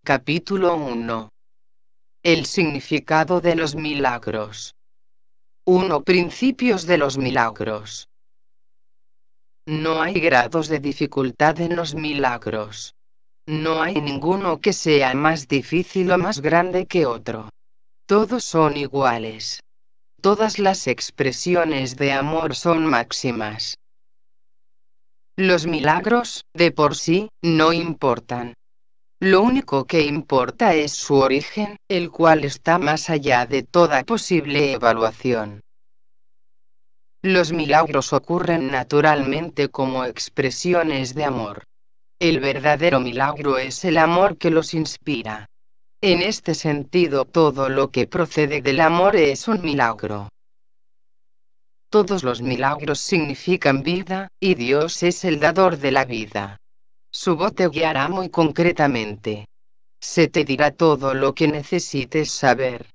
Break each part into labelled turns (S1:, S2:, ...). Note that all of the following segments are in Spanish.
S1: Capítulo 1. El significado de los milagros. 1. Principios de los milagros. No hay grados de dificultad en los milagros. No hay ninguno que sea más difícil o más grande que otro. Todos son iguales. Todas las expresiones de amor son máximas. Los milagros, de por sí, no importan. Lo único que importa es su origen, el cual está más allá de toda posible evaluación. Los milagros ocurren naturalmente como expresiones de amor. El verdadero milagro es el amor que los inspira. En este sentido, todo lo que procede del amor es un milagro. Todos los milagros significan vida, y Dios es el dador de la vida. Su voz te guiará muy concretamente. Se te dirá todo lo que necesites saber.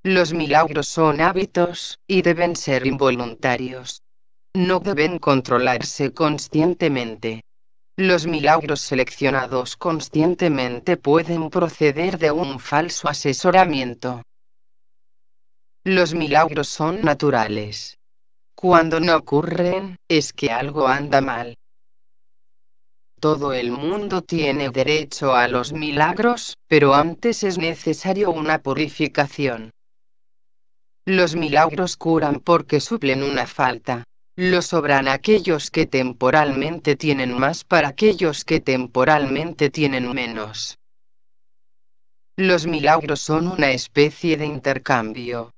S1: Los milagros son hábitos, y deben ser involuntarios. No deben controlarse conscientemente. Los milagros seleccionados conscientemente pueden proceder de un falso asesoramiento. Los milagros son naturales. Cuando no ocurren, es que algo anda mal. Todo el mundo tiene derecho a los milagros, pero antes es necesario una purificación. Los milagros curan porque suplen una falta. Lo sobran aquellos que temporalmente tienen más para aquellos que temporalmente tienen menos. Los milagros son una especie de intercambio.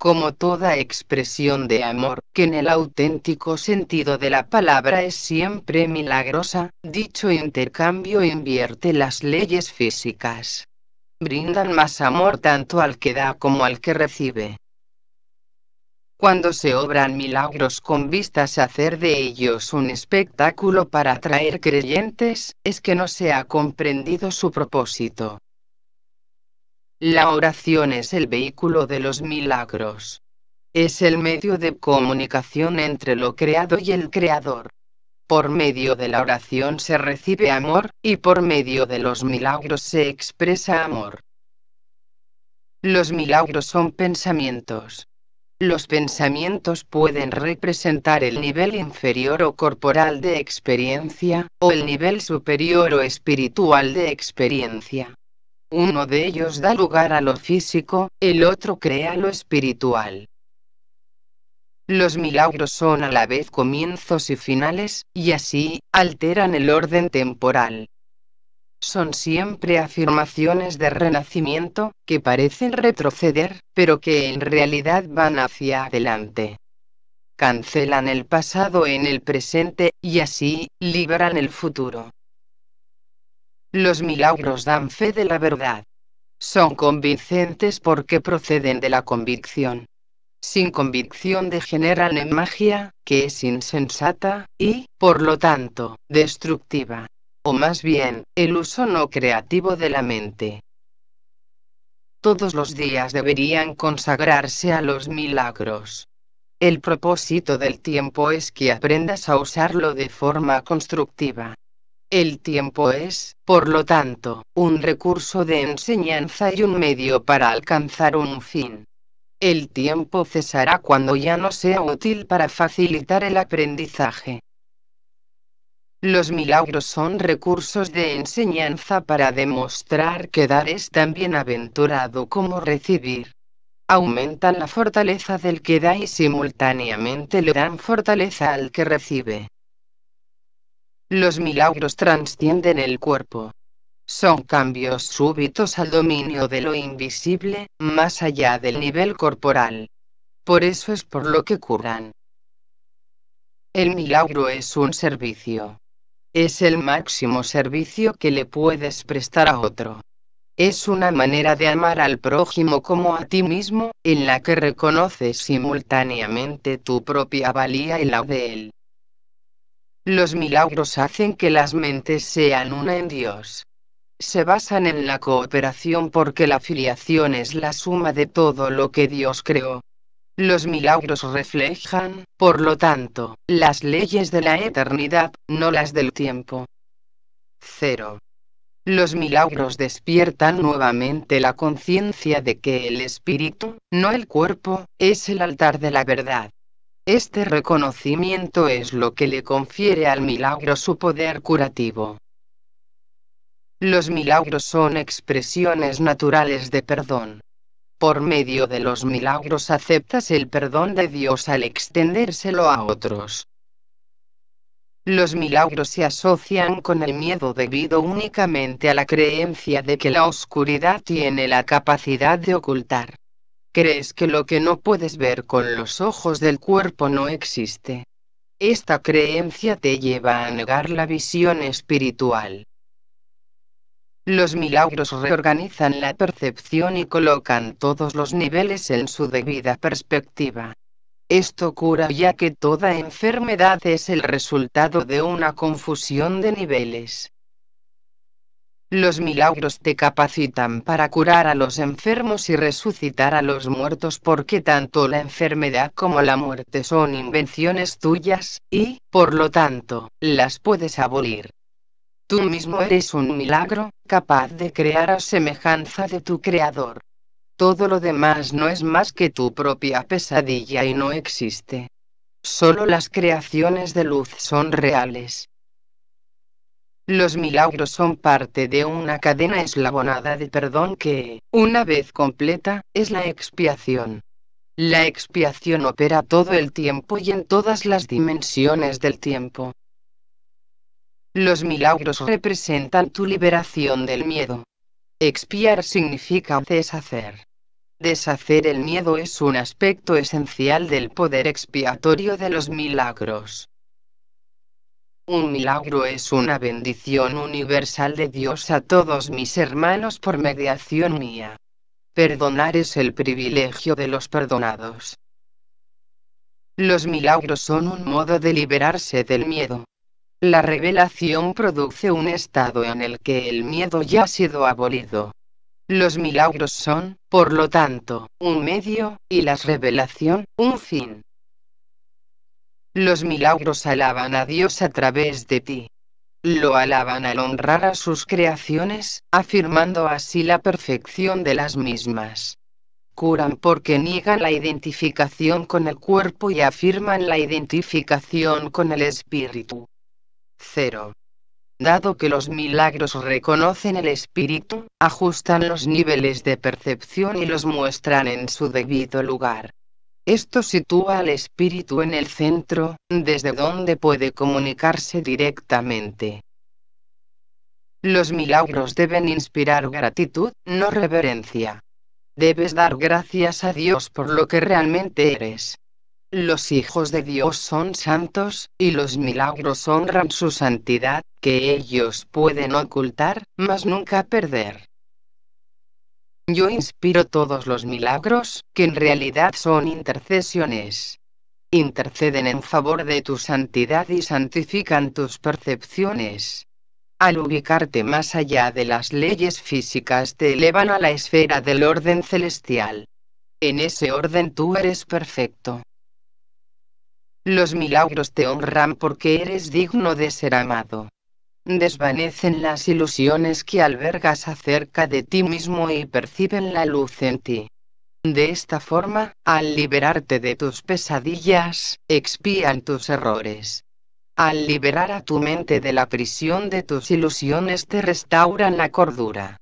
S1: Como toda expresión de amor, que en el auténtico sentido de la palabra es siempre milagrosa, dicho intercambio invierte las leyes físicas. Brindan más amor tanto al que da como al que recibe. Cuando se obran milagros con vistas a hacer de ellos un espectáculo para atraer creyentes, es que no se ha comprendido su propósito. La oración es el vehículo de los milagros. Es el medio de comunicación entre lo creado y el Creador. Por medio de la oración se recibe amor, y por medio de los milagros se expresa amor. Los milagros son pensamientos. Los pensamientos pueden representar el nivel inferior o corporal de experiencia, o el nivel superior o espiritual de experiencia. Uno de ellos da lugar a lo físico, el otro crea lo espiritual. Los milagros son a la vez comienzos y finales, y así, alteran el orden temporal. Son siempre afirmaciones de renacimiento, que parecen retroceder, pero que en realidad van hacia adelante. Cancelan el pasado en el presente, y así, libran el futuro. Los milagros dan fe de la verdad. Son convincentes porque proceden de la convicción. Sin convicción degeneran en magia, que es insensata, y, por lo tanto, destructiva. O más bien, el uso no creativo de la mente. Todos los días deberían consagrarse a los milagros. El propósito del tiempo es que aprendas a usarlo de forma constructiva. El tiempo es, por lo tanto, un recurso de enseñanza y un medio para alcanzar un fin. El tiempo cesará cuando ya no sea útil para facilitar el aprendizaje. Los milagros son recursos de enseñanza para demostrar que dar es tan bienaventurado como recibir. Aumentan la fortaleza del que da y simultáneamente le dan fortaleza al que recibe. Los milagros trascienden el cuerpo. Son cambios súbitos al dominio de lo invisible, más allá del nivel corporal. Por eso es por lo que curan. El milagro es un servicio. Es el máximo servicio que le puedes prestar a otro. Es una manera de amar al prójimo como a ti mismo, en la que reconoces simultáneamente tu propia valía y la de él. Los milagros hacen que las mentes sean una en Dios. Se basan en la cooperación porque la filiación es la suma de todo lo que Dios creó. Los milagros reflejan, por lo tanto, las leyes de la eternidad, no las del tiempo. 0. Los milagros despiertan nuevamente la conciencia de que el espíritu, no el cuerpo, es el altar de la verdad. Este reconocimiento es lo que le confiere al milagro su poder curativo. Los milagros son expresiones naturales de perdón. Por medio de los milagros aceptas el perdón de Dios al extendérselo a otros. Los milagros se asocian con el miedo debido únicamente a la creencia de que la oscuridad tiene la capacidad de ocultar. Crees que lo que no puedes ver con los ojos del cuerpo no existe. Esta creencia te lleva a negar la visión espiritual. Los milagros reorganizan la percepción y colocan todos los niveles en su debida perspectiva. Esto cura, ya que toda enfermedad es el resultado de una confusión de niveles. Los milagros te capacitan para curar a los enfermos y resucitar a los muertos, porque tanto la enfermedad como la muerte son invenciones tuyas, y, por lo tanto, las puedes abolir. Tú mismo eres un milagro, capaz de crear a semejanza de tu Creador. Todo lo demás no es más que tu propia pesadilla y no existe. Solo las creaciones de luz son reales. Los milagros son parte de una cadena eslabonada de perdón que, una vez completa, es la expiación. La expiación opera todo el tiempo y en todas las dimensiones del tiempo. Los milagros representan tu liberación del miedo. Expiar significa deshacer. Deshacer el miedo es un aspecto esencial del poder expiatorio de los milagros. Un milagro es una bendición universal de Dios a todos mis hermanos por mediación mía. Perdonar es el privilegio de los perdonados. Los milagros son un modo de liberarse del miedo. La revelación produce un estado en el que el miedo ya ha sido abolido. Los milagros son, por lo tanto, un medio, y la revelación, un fin. Los milagros alaban a Dios a través de ti. Lo alaban al honrar a sus creaciones, afirmando así la perfección de las mismas. Curan porque niegan la identificación con el cuerpo y afirman la identificación con el espíritu. 0. Dado que los milagros reconocen el espíritu, ajustan los niveles de percepción y los muestran en su debido lugar. Esto sitúa al espíritu en el centro, desde donde puede comunicarse directamente. Los milagros deben inspirar gratitud, no reverencia. Debes dar gracias a Dios por lo que realmente eres. Los hijos de Dios son santos, y los milagros honran su santidad, que ellos pueden ocultar, mas nunca perder. Yo inspiro todos los milagros, que en realidad son intercesiones. Interceden en favor de tu santidad y santifican tus percepciones. Al ubicarte más allá de las leyes físicas te elevan a la esfera del orden celestial. En ese orden tú eres perfecto. Los milagros te honran porque eres digno de ser amado. Desvanecen las ilusiones que albergas acerca de ti mismo y perciben la luz en ti. De esta forma, al liberarte de tus pesadillas, expían tus errores. Al liberar a tu mente de la prisión de tus ilusiones te restauran la cordura.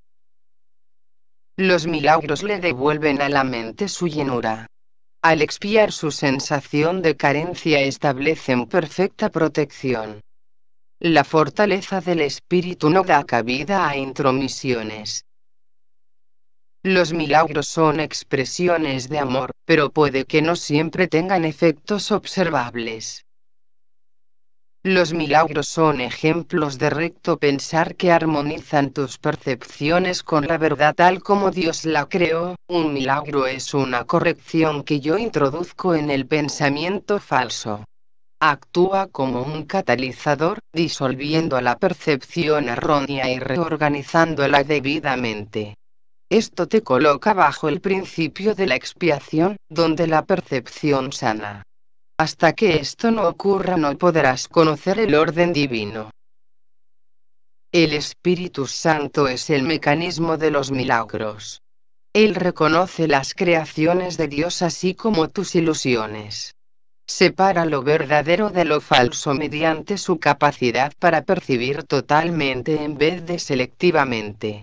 S1: Los milagros le devuelven a la mente su llenura. Al expiar su sensación de carencia establecen perfecta protección. La fortaleza del espíritu no da cabida a intromisiones. Los milagros son expresiones de amor, pero puede que no siempre tengan efectos observables. Los milagros son ejemplos de recto pensar que armonizan tus percepciones con la verdad tal como Dios la creó. Un milagro es una corrección que yo introduzco en el pensamiento falso. Actúa como un catalizador, disolviendo la percepción errónea y reorganizándola debidamente. Esto te coloca bajo el principio de la expiación, donde la percepción sana. Hasta que esto no ocurra no podrás conocer el orden divino. El Espíritu Santo es el mecanismo de los milagros. Él reconoce las creaciones de Dios así como tus ilusiones. Separa lo verdadero de lo falso mediante su capacidad para percibir totalmente en vez de selectivamente.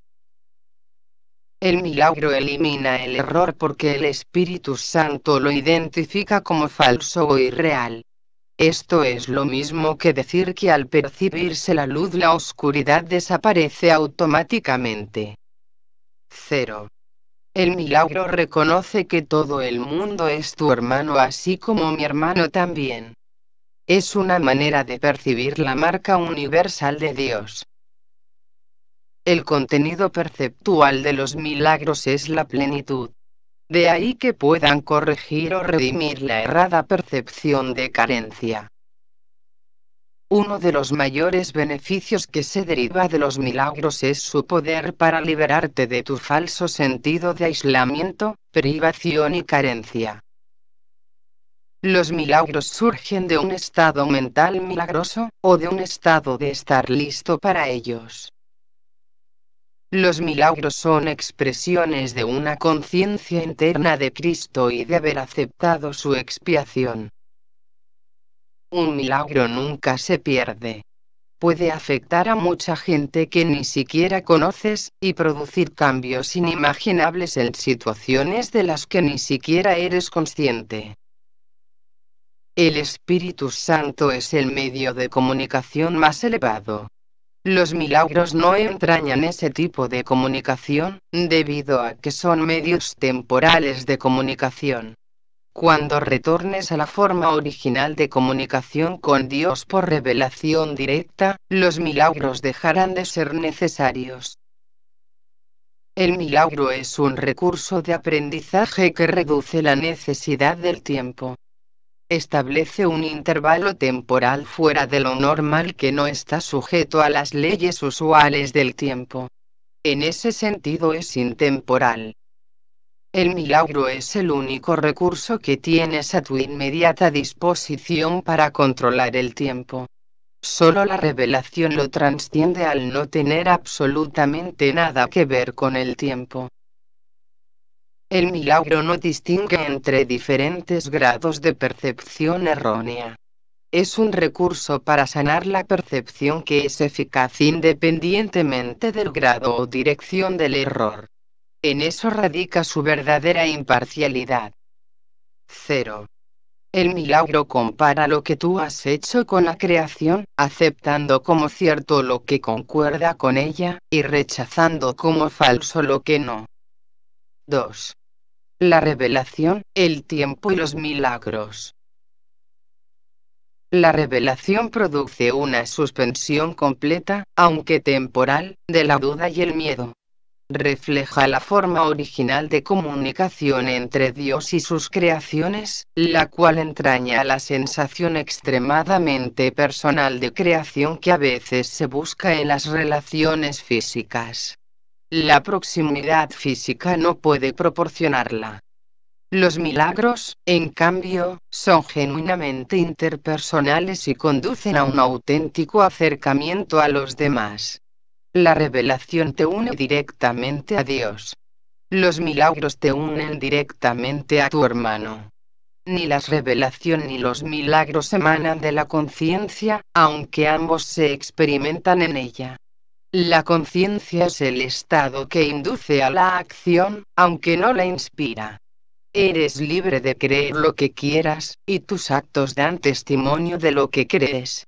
S1: El milagro elimina el error porque el Espíritu Santo lo identifica como falso o irreal. Esto es lo mismo que decir que al percibirse la luz la oscuridad desaparece automáticamente. 0. El milagro reconoce que todo el mundo es tu hermano así como mi hermano también. Es una manera de percibir la marca universal de Dios. El contenido perceptual de los milagros es la plenitud. De ahí que puedan corregir o redimir la errada percepción de carencia. Uno de los mayores beneficios que se deriva de los milagros es su poder para liberarte de tu falso sentido de aislamiento, privación y carencia. Los milagros surgen de un estado mental milagroso, o de un estado de estar listo para ellos. Los milagros son expresiones de una conciencia interna de Cristo y de haber aceptado su expiación. Un milagro nunca se pierde. Puede afectar a mucha gente que ni siquiera conoces, y producir cambios inimaginables en situaciones de las que ni siquiera eres consciente. El Espíritu Santo es el medio de comunicación más elevado. Los milagros no entrañan ese tipo de comunicación, debido a que son medios temporales de comunicación. Cuando retornes a la forma original de comunicación con Dios por revelación directa, los milagros dejarán de ser necesarios. El milagro es un recurso de aprendizaje que reduce la necesidad del tiempo. Establece un intervalo temporal fuera de lo normal que no está sujeto a las leyes usuales del tiempo. En ese sentido es intemporal. El milagro es el único recurso que tienes a tu inmediata disposición para controlar el tiempo. Solo la revelación lo trasciende al no tener absolutamente nada que ver con el tiempo. El milagro no distingue entre diferentes grados de percepción errónea. Es un recurso para sanar la percepción que es eficaz independientemente del grado o dirección del error. En eso radica su verdadera imparcialidad. 0. El milagro compara lo que tú has hecho con la creación, aceptando como cierto lo que concuerda con ella, y rechazando como falso lo que no. 2. La revelación, el tiempo y los milagros. La revelación produce una suspensión completa, aunque temporal, de la duda y el miedo. Refleja la forma original de comunicación entre Dios y sus creaciones, la cual entraña la sensación extremadamente personal de creación que a veces se busca en las relaciones físicas. La proximidad física no puede proporcionarla. Los milagros, en cambio, son genuinamente interpersonales y conducen a un auténtico acercamiento a los demás. La revelación te une directamente a Dios. Los milagros te unen directamente a tu hermano. Ni la revelación ni los milagros emanan de la conciencia, aunque ambos se experimentan en ella. La conciencia es el estado que induce a la acción, aunque no la inspira. Eres libre de creer lo que quieras, y tus actos dan testimonio de lo que crees.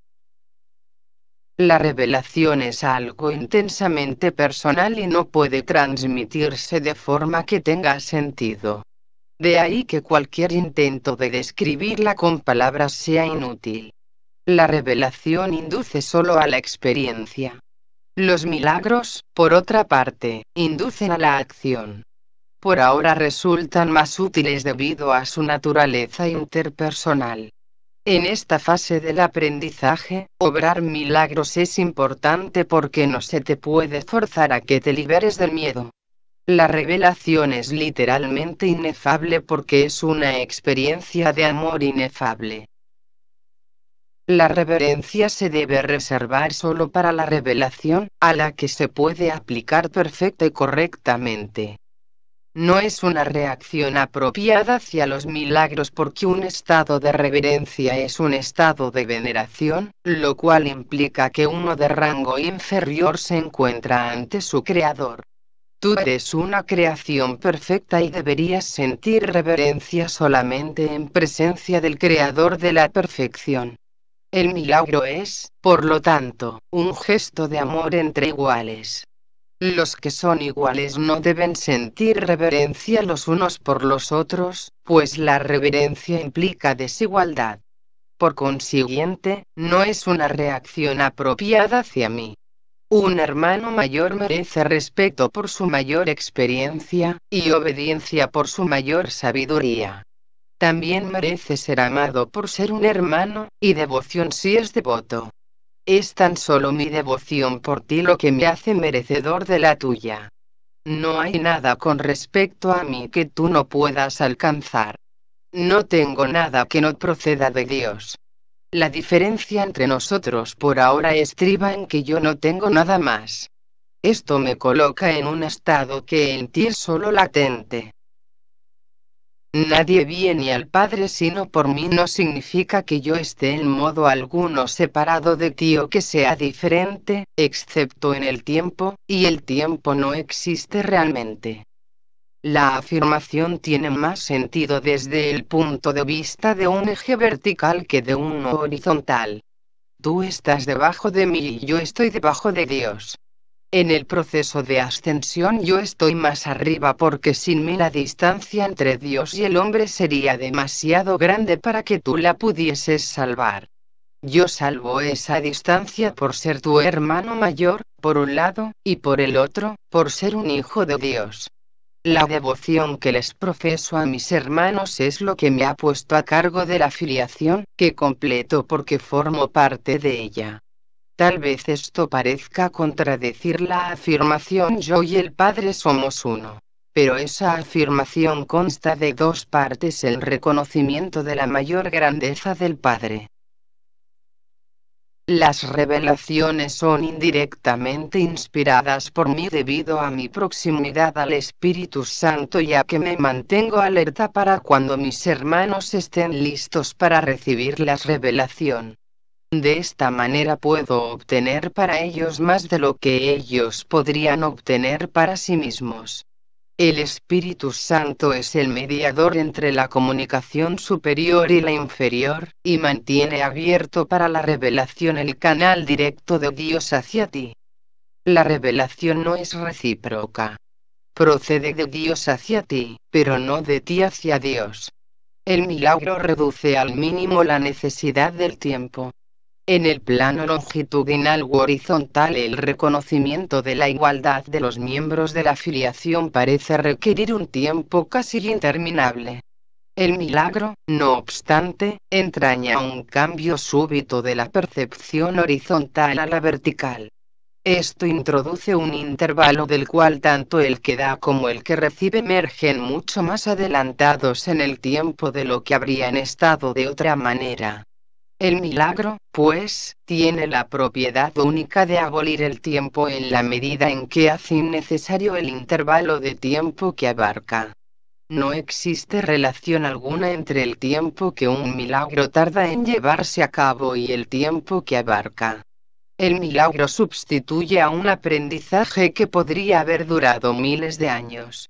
S1: La revelación es algo intensamente personal y no puede transmitirse de forma que tenga sentido. De ahí que cualquier intento de describirla con palabras sea inútil. La revelación induce solo a la experiencia. Los milagros, por otra parte, inducen a la acción. Por ahora resultan más útiles debido a su naturaleza interpersonal. En esta fase del aprendizaje, obrar milagros es importante porque no se te puede forzar a que te liberes del miedo. La revelación es literalmente inefable porque es una experiencia de amor inefable. La reverencia se debe reservar solo para la revelación, a la que se puede aplicar perfecta y correctamente. No es una reacción apropiada hacia los milagros porque un estado de reverencia es un estado de veneración, lo cual implica que uno de rango inferior se encuentra ante su creador. Tú eres una creación perfecta y deberías sentir reverencia solamente en presencia del creador de la perfección. El milagro es, por lo tanto, un gesto de amor entre iguales. Los que son iguales no deben sentir reverencia los unos por los otros, pues la reverencia implica desigualdad. Por consiguiente, no es una reacción apropiada hacia mí. Un hermano mayor merece respeto por su mayor experiencia, y obediencia por su mayor sabiduría. También merece ser amado por ser un hermano, y devoción si es devoto. Es tan solo mi devoción por ti lo que me hace merecedor de la tuya. No hay nada con respecto a mí que tú no puedas alcanzar. No tengo nada que no proceda de Dios. La diferencia entre nosotros por ahora estriba en que yo no tengo nada más. Esto me coloca en un estado que en ti es solo latente. Nadie viene al Padre sino por mí no significa que yo esté en modo alguno separado de ti o que sea diferente, excepto en el tiempo, y el tiempo no existe realmente. La afirmación tiene más sentido desde el punto de vista de un eje vertical que de uno horizontal. Tú estás debajo de mí y yo estoy debajo de Dios. En el proceso de ascensión yo estoy más arriba porque sin mí la distancia entre Dios y el hombre sería demasiado grande para que tú la pudieses salvar. Yo salvo esa distancia por ser tu hermano mayor, por un lado, y por el otro, por ser un hijo de Dios. La devoción que les profeso a mis hermanos es lo que me ha puesto a cargo de la filiación, que completo porque formo parte de ella. Tal vez esto parezca contradecir la afirmación yo y el Padre somos uno. Pero esa afirmación consta de dos partes: el reconocimiento de la mayor grandeza del Padre. Las revelaciones son indirectamente inspiradas por mí debido a mi proximidad al Espíritu Santo, ya que me mantengo alerta para cuando mis hermanos estén listos para recibir la revelación. De esta manera puedo obtener para ellos más de lo que ellos podrían obtener para sí mismos. El Espíritu Santo es el mediador entre la comunicación superior y la inferior, y mantiene abierto para la revelación el canal directo de Dios hacia ti. La revelación no es recíproca. Procede de Dios hacia ti, pero no de ti hacia Dios. El milagro reduce al mínimo la necesidad del tiempo. En el plano longitudinal u horizontal, el reconocimiento de la igualdad de los miembros de la filiación parece requerir un tiempo casi interminable. El milagro, no obstante, entraña un cambio súbito de la percepción horizontal a la vertical. Esto introduce un intervalo del cual tanto el que da como el que recibe emergen mucho más adelantados en el tiempo de lo que habrían estado de otra manera. El milagro, pues, tiene la propiedad única de abolir el tiempo en la medida en que hace innecesario el intervalo de tiempo que abarca. No existe relación alguna entre el tiempo que un milagro tarda en llevarse a cabo y el tiempo que abarca. El milagro sustituye a un aprendizaje que podría haber durado miles de años.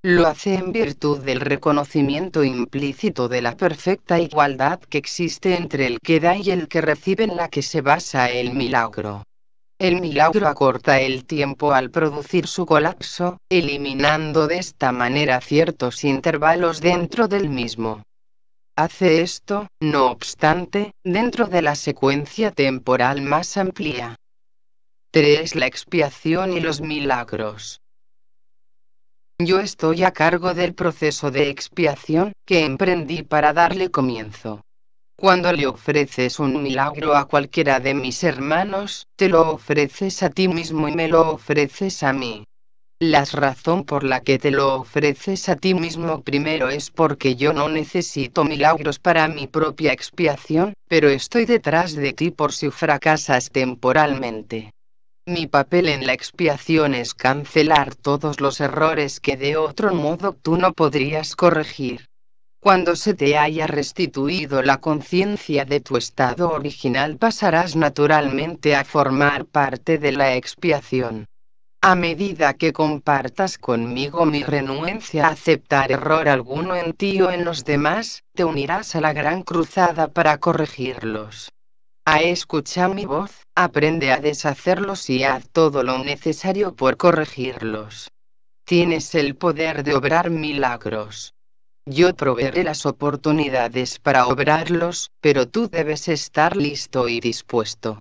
S1: Lo hace en virtud del reconocimiento implícito de la perfecta igualdad que existe entre el que da y el que recibe, en la que se basa el milagro. El milagro acorta el tiempo al producir su colapso, eliminando de esta manera ciertos intervalos dentro del mismo. Hace esto, no obstante, dentro de la secuencia temporal más amplia. 3. La expiación y los milagros. Yo estoy a cargo del proceso de expiación que emprendí para darle comienzo. Cuando le ofreces un milagro a cualquiera de mis hermanos, te lo ofreces a ti mismo y me lo ofreces a mí. La razón por la que te lo ofreces a ti mismo primero es porque yo no necesito milagros para mi propia expiación, pero estoy detrás de ti por si fracasas temporalmente. Mi papel en la expiación es cancelar todos los errores que de otro modo tú no podrías corregir. Cuando se te haya restituido la conciencia de tu estado original, pasarás naturalmente a formar parte de la expiación. A medida que compartas conmigo mi renuencia a aceptar error alguno en ti o en los demás, te unirás a la gran cruzada para corregirlos. Escucha mi voz, aprende a deshacerlos y haz todo lo necesario por corregirlos. Tienes el poder de obrar milagros. Yo proveeré las oportunidades para obrarlos, pero tú debes estar listo y dispuesto.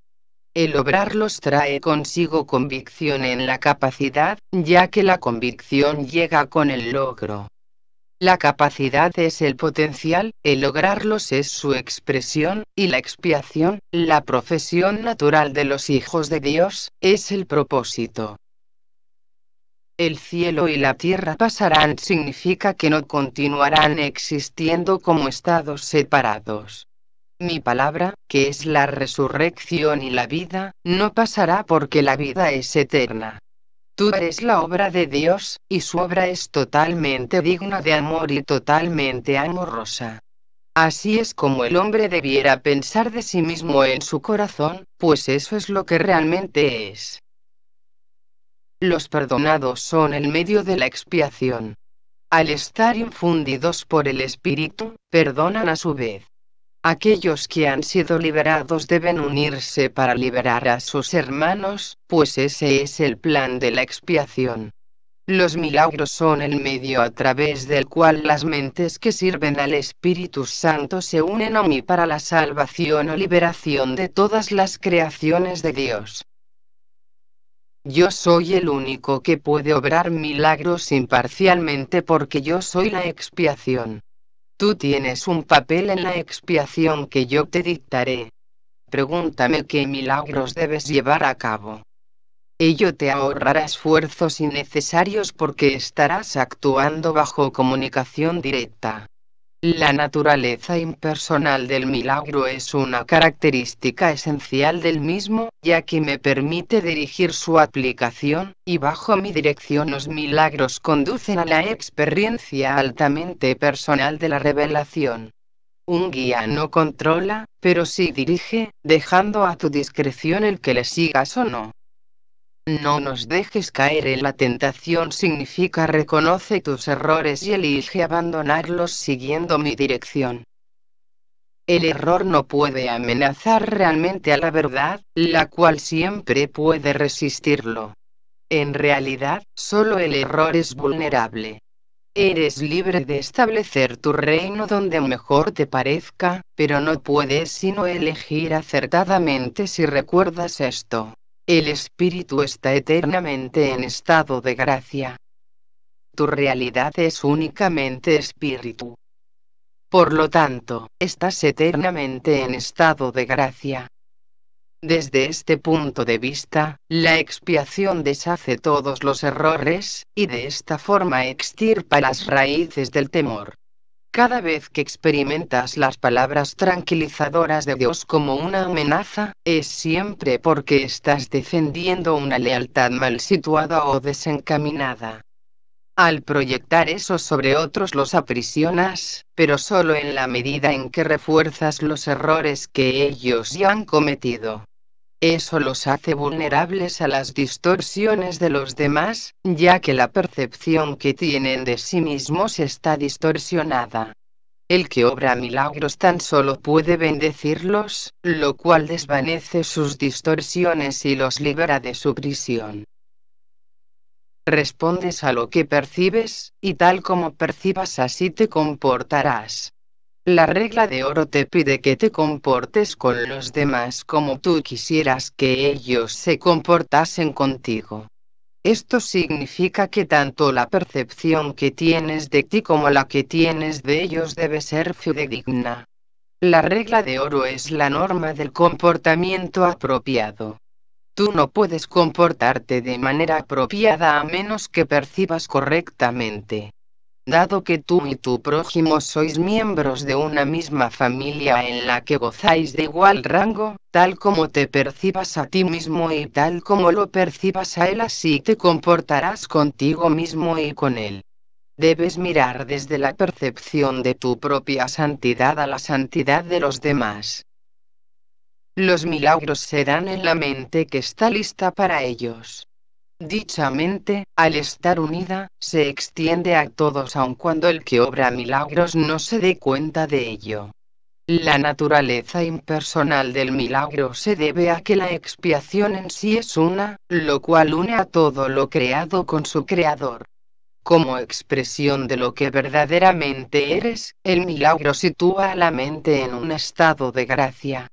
S1: El obrarlos trae consigo convicción en la capacidad, ya que la convicción llega con el logro. La capacidad es el potencial, el lograrlos es su expresión, y la expiación, la profesión natural de los hijos de Dios, es el propósito. El cielo y la tierra pasarán significa que no continuarán existiendo como estados separados. Mi palabra, que es la resurrección y la vida, no pasará porque la vida es eterna. Tú eres la obra de Dios, y su obra es totalmente digna de amor y totalmente amorosa. Así es como el hombre debiera pensar de sí mismo en su corazón, pues eso es lo que realmente es. Los perdonados son el medio de la expiación. Al estar infundidos por el Espíritu, perdonan a su vez. Aquellos que han sido liberados deben unirse para liberar a sus hermanos, pues ese es el plan de la expiación. Los milagros son el medio a través del cual las mentes que sirven al Espíritu Santo se unen a mí para la salvación o liberación de todas las creaciones de Dios. Yo soy el único que puede obrar milagros imparcialmente porque yo soy la expiación. Tú tienes un papel en la expiación que yo te dictaré. Pregúntame qué milagros debes llevar a cabo. Ello te ahorrará esfuerzos innecesarios porque estarás actuando bajo comunicación directa. La naturaleza impersonal del milagro es una característica esencial del mismo, ya que me permite dirigir su aplicación, y bajo mi dirección los milagros conducen a la experiencia altamente personal de la revelación. Un guía no controla, pero sí dirige, dejando a tu discreción el que le sigas o no. No nos dejes caer en la tentación significa reconoce tus errores y elige abandonarlos siguiendo mi dirección. El error no puede amenazar realmente a la verdad, la cual siempre puede resistirlo. En realidad, solo el error es vulnerable. Eres libre de establecer tu reino donde mejor te parezca, pero no puedes sino elegir acertadamente si recuerdas esto. El espíritu está eternamente en estado de gracia. Tu realidad es únicamente espíritu. Por lo tanto, estás eternamente en estado de gracia. Desde este punto de vista, la expiación deshace todos los errores, y de esta forma extirpa las raíces del temor. Cada vez que experimentas las palabras tranquilizadoras de Dios como una amenaza, es siempre porque estás defendiendo una lealtad mal situada o desencaminada. Al proyectar eso sobre otros los aprisionas, pero solo en la medida en que refuerzas los errores que ellos ya han cometido. Eso los hace vulnerables a las distorsiones de los demás, ya que la percepción que tienen de sí mismos está distorsionada. El que obra milagros tan solo puede bendecirlos, lo cual desvanece sus distorsiones y los libera de su prisión. Respondes a lo que percibes, y tal como percibas así te comportarás. La regla de oro te pide que te comportes con los demás como tú quisieras que ellos se comportasen contigo. Esto significa que tanto la percepción que tienes de ti como la que tienes de ellos debe ser fidedigna. La regla de oro es la norma del comportamiento apropiado. Tú no puedes comportarte de manera apropiada a menos que percibas correctamente. Dado que tú y tu prójimo sois miembros de una misma familia en la que gozáis de igual rango, tal como te percibas a ti mismo y tal como lo percibas a él, así te comportarás contigo mismo y con él. Debes mirar desde la percepción de tu propia santidad a la santidad de los demás. Los milagros se dan en la mente que está lista para ellos. Dicha mente, al estar unida, se extiende a todos aun cuando el que obra milagros no se dé cuenta de ello. La naturaleza impersonal del milagro se debe a que la expiación en sí es una, lo cual une a todo lo creado con su creador. Como expresión de lo que verdaderamente eres, el milagro sitúa a la mente en un estado de gracia.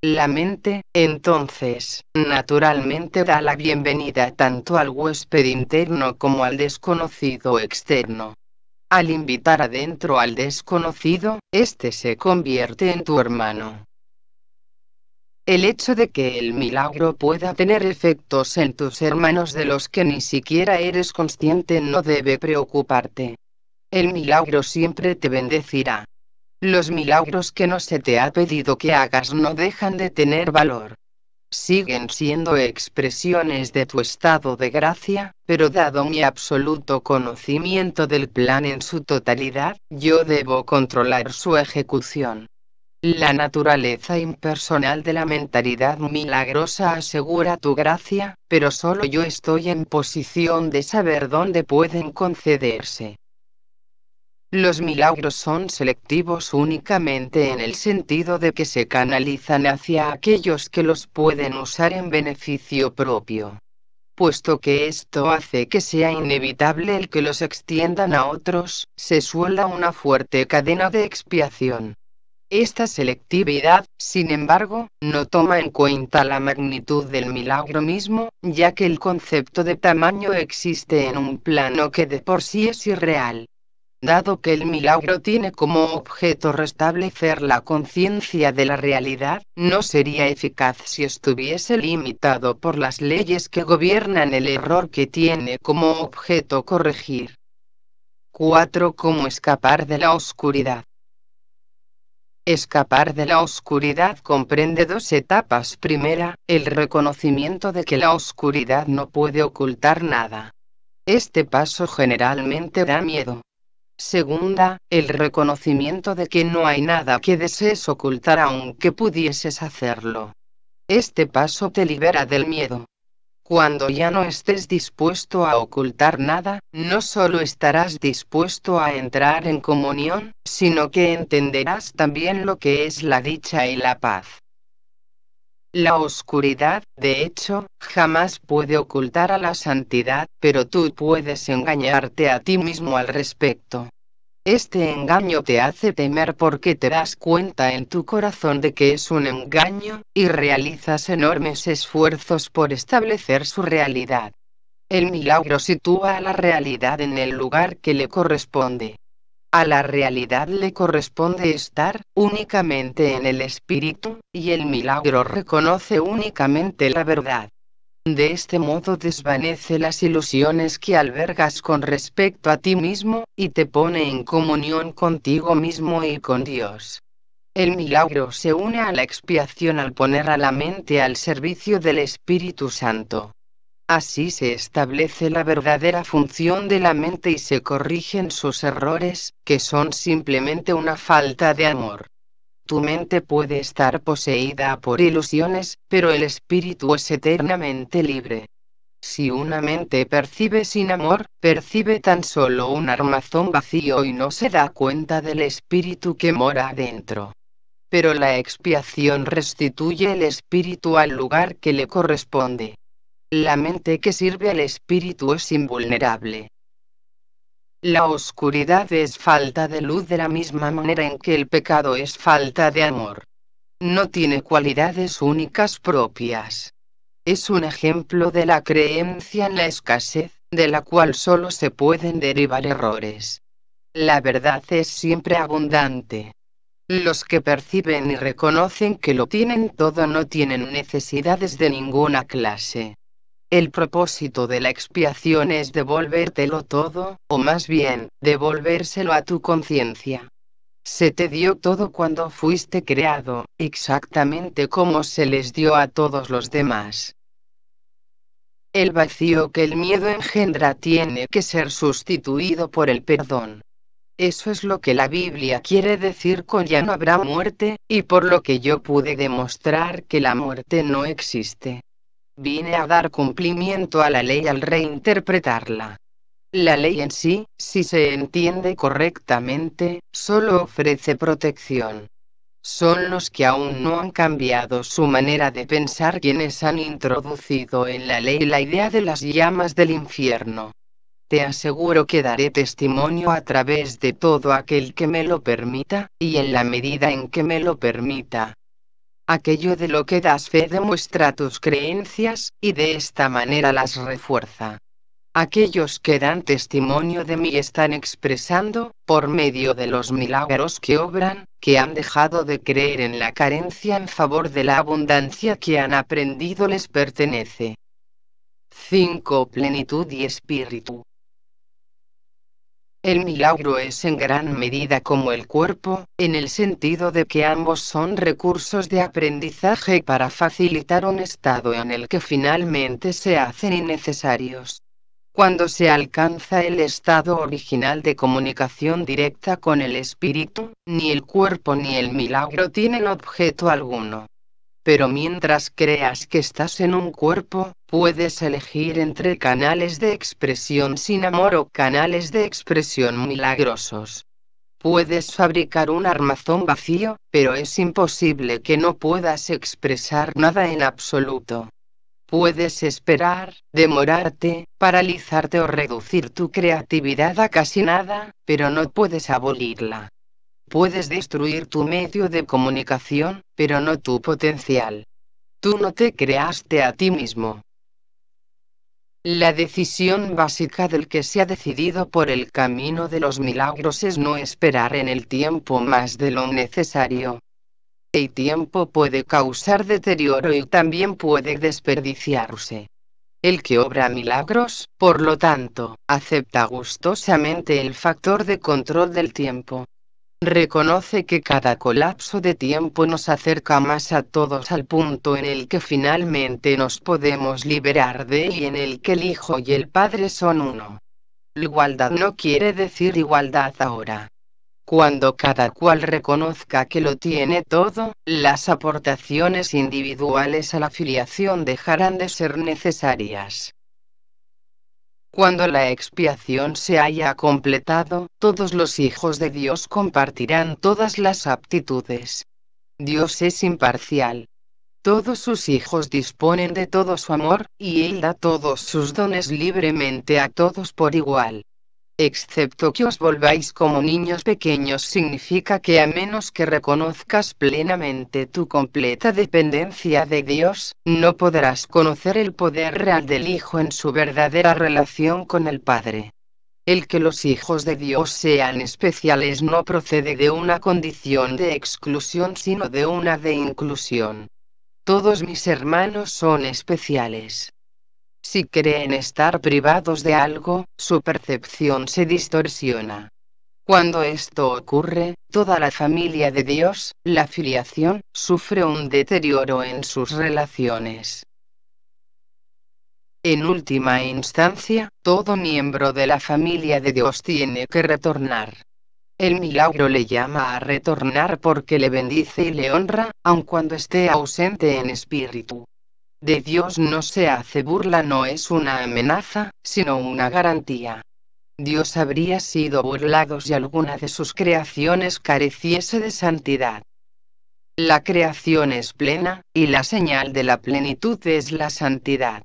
S1: La mente, entonces, naturalmente da la bienvenida tanto al huésped interno como al desconocido externo. Al invitar adentro al desconocido, éste se convierte en tu hermano. El hecho de que el milagro pueda tener efectos en tus hermanos de los que ni siquiera eres consciente no debe preocuparte. El milagro siempre te bendecirá. Los milagros que no se te ha pedido que hagas no dejan de tener valor. Siguen siendo expresiones de tu estado de gracia, pero dado mi absoluto conocimiento del plan en su totalidad, yo debo controlar su ejecución. La naturaleza impersonal de la mentalidad milagrosa asegura tu gracia, pero solo yo estoy en posición de saber dónde pueden concederse. Los milagros son selectivos únicamente en el sentido de que se canalizan hacia aquellos que los pueden usar en beneficio propio. Puesto que esto hace que sea inevitable el que los extiendan a otros, se suelda una fuerte cadena de expiación. Esta selectividad, sin embargo, no toma en cuenta la magnitud del milagro mismo, ya que el concepto de tamaño existe en un plano que de por sí es irreal. Dado que el milagro tiene como objeto restablecer la conciencia de la realidad, no sería eficaz si estuviese limitado por las leyes que gobiernan el error que tiene como objeto corregir. 4. ¿Cómo escapar de la oscuridad? Escapar de la oscuridad comprende dos etapas. Primera, el reconocimiento de que la oscuridad no puede ocultar nada. Este paso generalmente da miedo. Segunda, el reconocimiento de que no hay nada que desees ocultar aunque pudieses hacerlo. Este paso te libera del miedo. Cuando ya no estés dispuesto a ocultar nada, no solo estarás dispuesto a entrar en comunión, sino que entenderás también lo que es la dicha y la paz. La oscuridad, de hecho, jamás puede ocultar a la santidad, pero tú puedes engañarte a ti mismo al respecto. Este engaño te hace temer porque te das cuenta en tu corazón de que es un engaño, y realizas enormes esfuerzos por establecer su realidad. El milagro sitúa a la realidad en el lugar que le corresponde. A la realidad le corresponde estar únicamente en el espíritu, y el milagro reconoce únicamente la verdad. De este modo desvanece las ilusiones que albergas con respecto a ti mismo, y te pone en comunión contigo mismo y con Dios. El milagro se une a la expiación al poner a la mente al servicio del Espíritu Santo. Así se establece la verdadera función de la mente y se corrigen sus errores, que son simplemente una falta de amor. Tu mente puede estar poseída por ilusiones, pero el espíritu es eternamente libre. Si una mente percibe sin amor, percibe tan solo un armazón vacío y no se da cuenta del espíritu que mora adentro. Pero la expiación restituye el espíritu al lugar que le corresponde. La mente que sirve al espíritu es invulnerable. La oscuridad es falta de luz de la misma manera en que el pecado es falta de amor. No tiene cualidades únicas propias. Es un ejemplo de la creencia en la escasez, de la cual solo se pueden derivar errores. La verdad es siempre abundante. Los que perciben y reconocen que lo tienen todo no tienen necesidades de ninguna clase. El propósito de la expiación es devolvértelo todo, o más bien, devolvérselo a tu conciencia. Se te dio todo cuando fuiste creado, exactamente como se les dio a todos los demás. El vacío que el miedo engendra tiene que ser sustituido por el perdón. Eso es lo que la Biblia quiere decir con ya no habrá muerte, y por lo que yo pude demostrar que la muerte no existe. Vine a dar cumplimiento a la ley al reinterpretarla. La ley en sí, si se entiende correctamente, solo ofrece protección. Son los que aún no han cambiado su manera de pensar quienes han introducido en la ley la idea de las llamas del infierno. Te aseguro que daré testimonio a través de todo aquel que me lo permita, y en la medida en que me lo permita. Aquello de lo que das fe demuestra tus creencias, y de esta manera las refuerza. Aquellos que dan testimonio de mí están expresando, por medio de los milagros que obran, que han dejado de creer en la carencia en favor de la abundancia que han aprendido les pertenece. 5. Plenitud y espíritu. El milagro es en gran medida como el cuerpo, en el sentido de que ambos son recursos de aprendizaje para facilitar un estado en el que finalmente se hacen innecesarios. Cuando se alcanza el estado original de comunicación directa con el espíritu, ni el cuerpo ni el milagro tienen objeto alguno. Pero mientras creas que estás en un cuerpo, puedes elegir entre canales de expresión sin amor o canales de expresión milagrosos. Puedes fabricar un armazón vacío, pero es imposible que no puedas expresar nada en absoluto. Puedes esperar, demorarte, paralizarte o reducir tu creatividad a casi nada, pero no puedes abolirla. Puedes destruir tu medio de comunicación, pero no tu potencial. Tú no te creaste a ti mismo. La decisión básica del que se ha decidido por el camino de los milagros es no esperar en el tiempo más de lo necesario. El tiempo puede causar deterioro y también puede desperdiciarse. El que obra milagros, por lo tanto, acepta gustosamente el factor de control del tiempo. Reconoce que cada colapso de tiempo nos acerca más a todos al punto en el que finalmente nos podemos liberar de él y en el que el Hijo y el Padre son uno. La igualdad no quiere decir igualdad ahora. Cuando cada cual reconozca que lo tiene todo, las aportaciones individuales a la filiación dejarán de ser necesarias. Cuando la expiación se haya completado, todos los hijos de Dios compartirán todas las aptitudes. Dios es imparcial. Todos sus hijos disponen de todo su amor, y Él da todos sus dones libremente a todos por igual. Excepto que os volváis como niños pequeños significa que a menos que reconozcas plenamente tu completa dependencia de Dios, no podrás conocer el poder real del Hijo en su verdadera relación con el Padre. El que los hijos de Dios sean especiales no procede de una condición de exclusión sino de una de inclusión. Todos mis hermanos son especiales. Si creen estar privados de algo, su percepción se distorsiona. Cuando esto ocurre, toda la familia de Dios, la filiación, sufre un deterioro en sus relaciones. En última instancia, todo miembro de la familia de Dios tiene que retornar. El milagro le llama a retornar porque le bendice y le honra, aun cuando esté ausente en espíritu. De Dios no se hace burla, no es una amenaza, sino una garantía. Dios habría sido burlado si alguna de sus creaciones careciese de santidad. La creación es plena, y la señal de la plenitud es la santidad.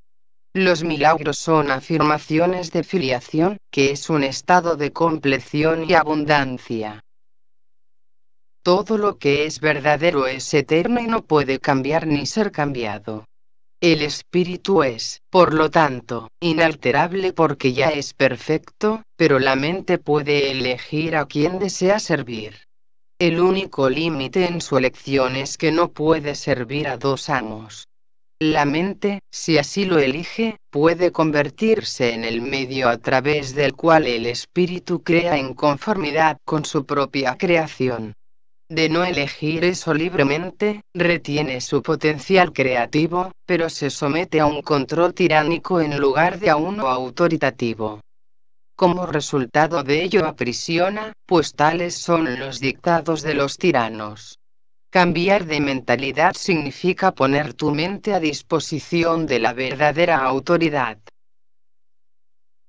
S1: Los milagros son afirmaciones de filiación, que es un estado de compleción y abundancia. Todo lo que es verdadero es eterno y no puede cambiar ni ser cambiado. El espíritu es, por lo tanto, inalterable porque ya es perfecto, pero la mente puede elegir a quién desea servir. El único límite en su elección es que no puede servir a dos amos. La mente, si así lo elige, puede convertirse en el medio a través del cual el espíritu crea en conformidad con su propia creación. De no elegir eso libremente, retiene su potencial creativo, pero se somete a un control tiránico en lugar de a uno autoritativo. Como resultado de ello aprisiona, pues tales son los dictados de los tiranos. Cambiar de mentalidad significa poner tu mente a disposición de la verdadera autoridad.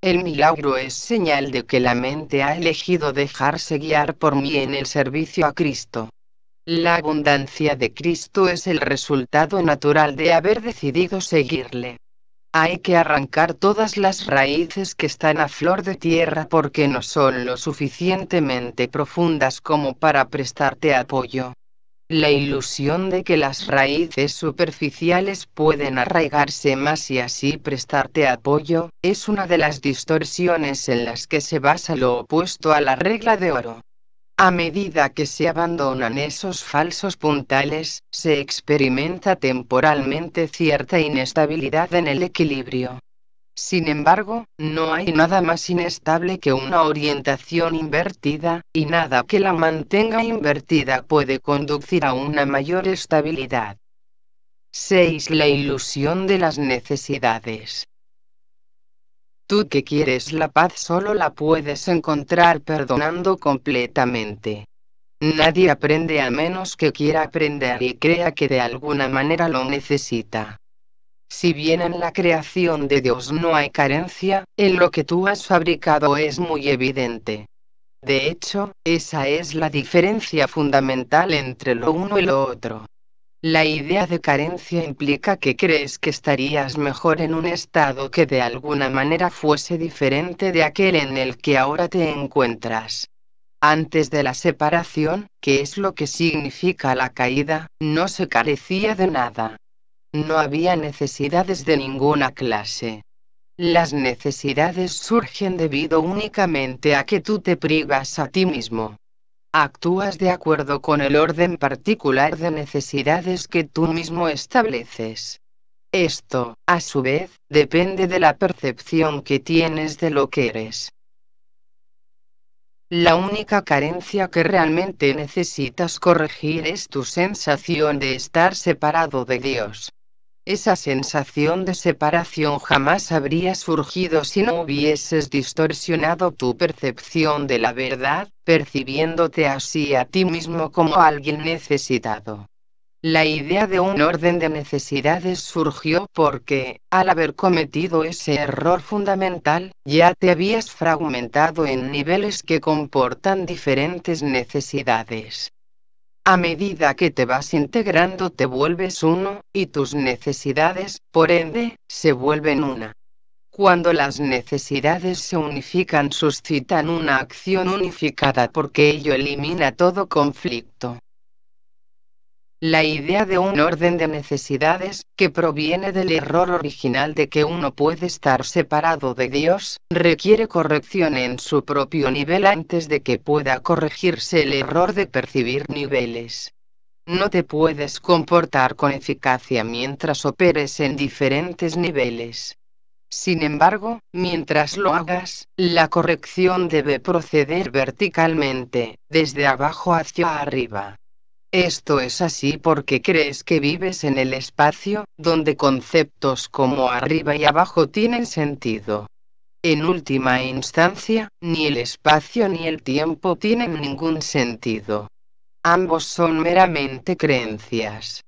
S1: El milagro es señal de que la mente ha elegido dejarse guiar por mí en el servicio a Cristo. La abundancia de Cristo es el resultado natural de haber decidido seguirle. Hay que arrancar todas las raíces que están a flor de tierra porque no son lo suficientemente profundas como para prestarte apoyo. La ilusión de que las raíces superficiales pueden arraigarse más y así prestarte apoyo, es una de las distorsiones en las que se basa lo opuesto a la regla de oro. A medida que se abandonan esos falsos puntales, se experimenta temporalmente cierta inestabilidad en el equilibrio. Sin embargo, no hay nada más inestable que una orientación invertida, y nada que la mantenga invertida puede conducir a una mayor estabilidad. 6. La ilusión de las necesidades. Tú que quieres la paz solo la puedes encontrar perdonando completamente. Nadie aprende a menos que quiera aprender y crea que de alguna manera lo necesita. Si bien en la creación de Dios no hay carencia, en lo que tú has fabricado es muy evidente. De hecho, esa es la diferencia fundamental entre lo uno y lo otro. La idea de carencia implica que crees que estarías mejor en un estado que de alguna manera fuese diferente de aquel en el que ahora te encuentras. Antes de la separación, que es lo que significa la caída, no se carecía de nada. No había necesidades de ninguna clase. Las necesidades surgen debido únicamente a que tú te privas a ti mismo. Actúas de acuerdo con el orden particular de necesidades que tú mismo estableces. Esto, a su vez, depende de la percepción que tienes de lo que eres. La única carencia que realmente necesitas corregir es tu sensación de estar separado de Dios. Esa sensación de separación jamás habría surgido si no hubieses distorsionado tu percepción de la verdad, percibiéndote así a ti mismo como alguien necesitado. La idea de un orden de necesidades surgió porque, al haber cometido ese error fundamental, ya te habías fragmentado en niveles que comportan diferentes necesidades. A medida que te vas integrando te vuelves uno, y tus necesidades, por ende, se vuelven una. Cuando las necesidades se unifican suscitan una acción unificada porque ello elimina todo conflicto. La idea de un orden de necesidades, que proviene del error original de que uno puede estar separado de Dios, requiere corrección en su propio nivel antes de que pueda corregirse el error de percibir niveles. No te puedes comportar con eficacia mientras operes en diferentes niveles. Sin embargo, mientras lo hagas, la corrección debe proceder verticalmente, desde abajo hacia arriba. Esto es así porque crees que vives en el espacio, donde conceptos como arriba y abajo tienen sentido. En última instancia, ni el espacio ni el tiempo tienen ningún sentido. Ambos son meramente creencias.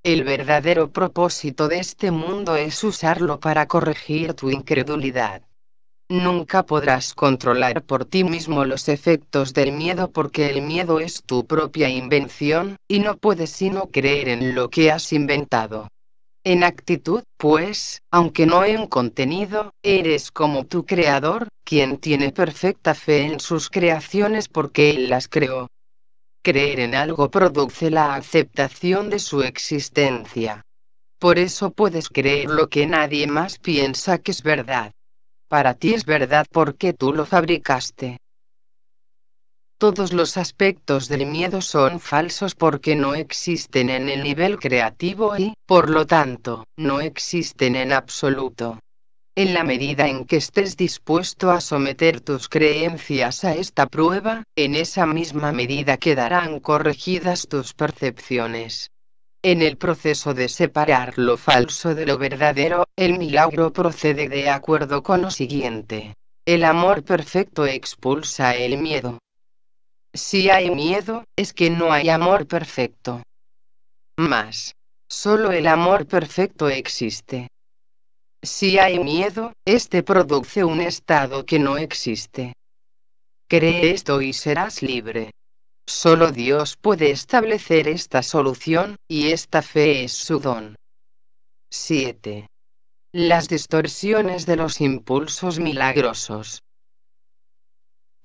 S1: El verdadero propósito de este mundo es usarlo para corregir tu incredulidad. Nunca podrás controlar por ti mismo los efectos del miedo porque el miedo es tu propia invención, y no puedes sino creer en lo que has inventado. En actitud, pues, aunque no en contenido, eres como tu creador, quien tiene perfecta fe en sus creaciones porque él las creó. Creer en algo produce la aceptación de su existencia. Por eso puedes creer lo que nadie más piensa que es verdad. Para ti es verdad porque tú lo fabricaste. Todos los aspectos del miedo son falsos porque no existen en el nivel creativo y, por lo tanto, no existen en absoluto. En la medida en que estés dispuesto a someter tus creencias a esta prueba, en esa misma medida quedarán corregidas tus percepciones. En el proceso de separar lo falso de lo verdadero, el milagro procede de acuerdo con lo siguiente. El amor perfecto expulsa el miedo. Si hay miedo, es que no hay amor perfecto. Mas, solo el amor perfecto existe. Si hay miedo, este produce un estado que no existe. Cree esto y serás libre. Solo Dios puede establecer esta solución, y esta fe es su don. 7. Las distorsiones de los impulsos milagrosos.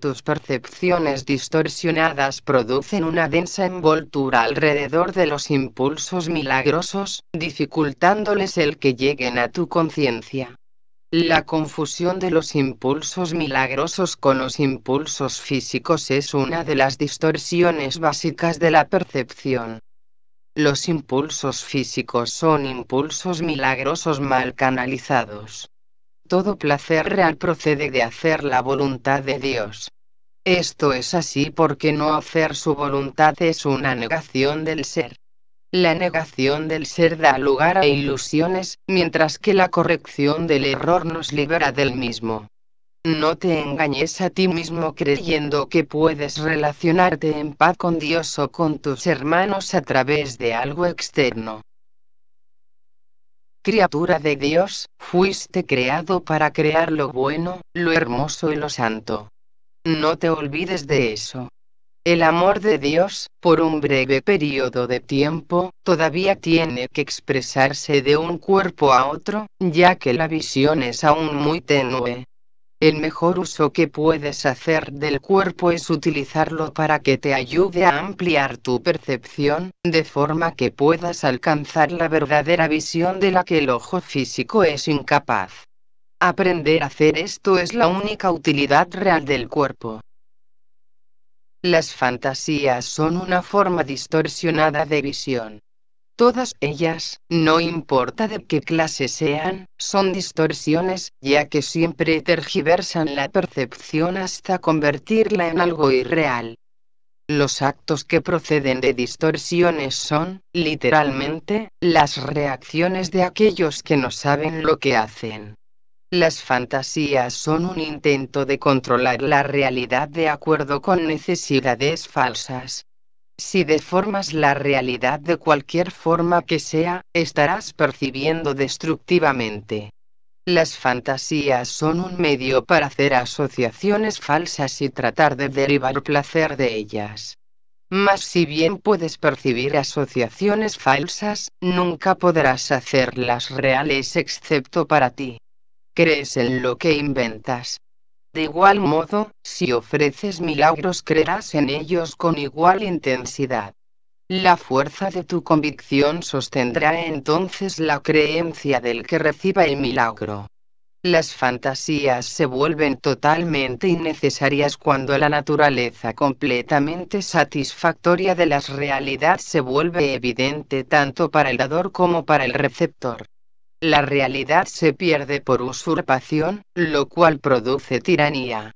S1: Tus percepciones distorsionadas producen una densa envoltura alrededor de los impulsos milagrosos, dificultándoles el que lleguen a tu conciencia. La confusión de los impulsos milagrosos con los impulsos físicos es una de las distorsiones básicas de la percepción. Los impulsos físicos son impulsos milagrosos mal canalizados. Todo placer real procede de hacer la voluntad de Dios. Esto es así porque no hacer su voluntad es una negación del ser. La negación del ser da lugar a ilusiones, mientras que la corrección del error nos libera del mismo. No te engañes a ti mismo creyendo que puedes relacionarte en paz con Dios o con tus hermanos a través de algo externo. Criatura de Dios, fuiste creado para crear lo bueno, lo hermoso y lo santo. No te olvides de eso. El amor de Dios, por un breve periodo de tiempo, todavía tiene que expresarse de un cuerpo a otro, ya que la visión es aún muy tenue. El mejor uso que puedes hacer del cuerpo es utilizarlo para que te ayude a ampliar tu percepción, de forma que puedas alcanzar la verdadera visión de la que el ojo físico es incapaz. Aprender a hacer esto es la única utilidad real del cuerpo. Las fantasías son una forma distorsionada de visión. Todas ellas, no importa de qué clase sean, son distorsiones, ya que siempre tergiversan la percepción hasta convertirla en algo irreal. Los actos que proceden de distorsiones son, literalmente, las reacciones de aquellos que no saben lo que hacen. Las fantasías son un intento de controlar la realidad de acuerdo con necesidades falsas. Si deformas la realidad de cualquier forma que sea, estarás percibiendo destructivamente. Las fantasías son un medio para hacer asociaciones falsas y tratar de derivar placer de ellas. Mas si bien puedes percibir asociaciones falsas, nunca podrás hacerlas reales excepto para ti. Crees en lo que inventas. De igual modo, si ofreces milagros creerás en ellos con igual intensidad. La fuerza de tu convicción sostendrá entonces la creencia del que reciba el milagro. Las fantasías se vuelven totalmente innecesarias cuando la naturaleza completamente satisfactoria de la realidad se vuelve evidente tanto para el dador como para el receptor. La realidad se pierde por usurpación, lo cual produce tiranía.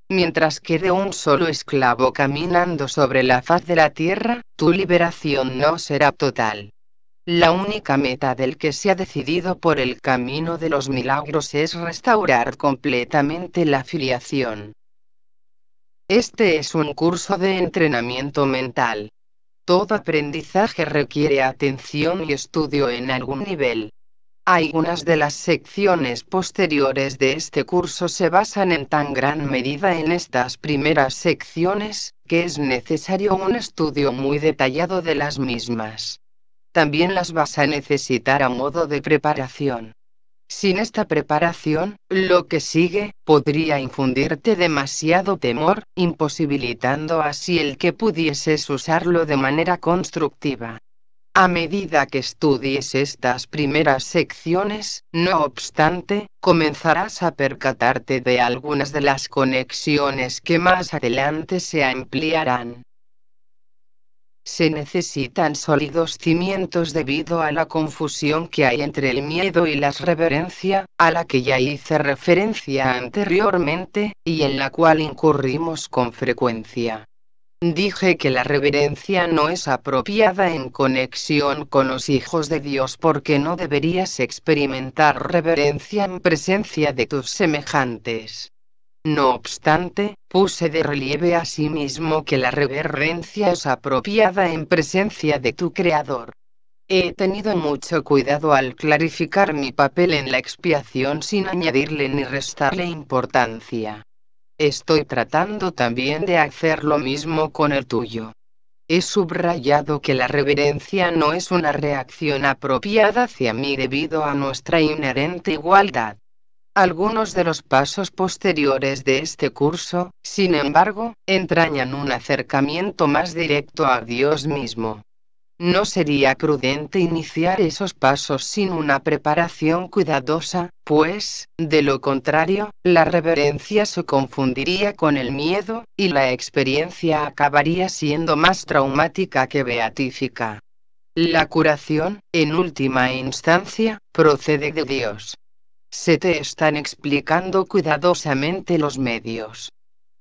S1: Mientras quede un solo esclavo caminando sobre la faz de la tierra, tu liberación no será total. La única meta del que se ha decidido por el camino de los milagros es restaurar completamente la filiación. Este es un curso de entrenamiento mental. Todo aprendizaje requiere atención y estudio en algún nivel. Algunas de las secciones posteriores de este curso se basan en tan gran medida en estas primeras secciones, que es necesario un estudio muy detallado de las mismas. También las vas a necesitar a modo de preparación. Sin esta preparación, lo que sigue, podría infundirte demasiado temor, imposibilitando así el que pudieses usarlo de manera constructiva. A medida que estudies estas primeras secciones, no obstante, comenzarás a percatarte de algunas de las conexiones que más adelante se ampliarán. Se necesitan sólidos cimientos debido a la confusión que hay entre el miedo y la reverencia, a la que ya hice referencia anteriormente, y en la cual incurrimos con frecuencia. Dije que la reverencia no es apropiada en conexión con los hijos de Dios porque no deberías experimentar reverencia en presencia de tus semejantes. No obstante, puse de relieve asimismo que la reverencia es apropiada en presencia de tu Creador. He tenido mucho cuidado al clarificar mi papel en la expiación sin añadirle ni restarle importancia. Estoy tratando también de hacer lo mismo con el tuyo. He subrayado que la reverencia no es una reacción apropiada hacia mí debido a nuestra inherente igualdad. Algunos de los pasos posteriores de este curso, sin embargo, entrañan un acercamiento más directo a Dios mismo. No sería prudente iniciar esos pasos sin una preparación cuidadosa, pues, de lo contrario, la reverencia se confundiría con el miedo, y la experiencia acabaría siendo más traumática que beatífica. La curación, en última instancia, procede de Dios. Se te están explicando cuidadosamente los medios.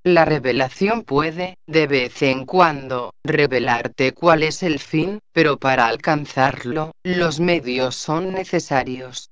S1: La revelación puede, de vez en cuando, revelarte cuál es el fin, pero para alcanzarlo, los medios son necesarios.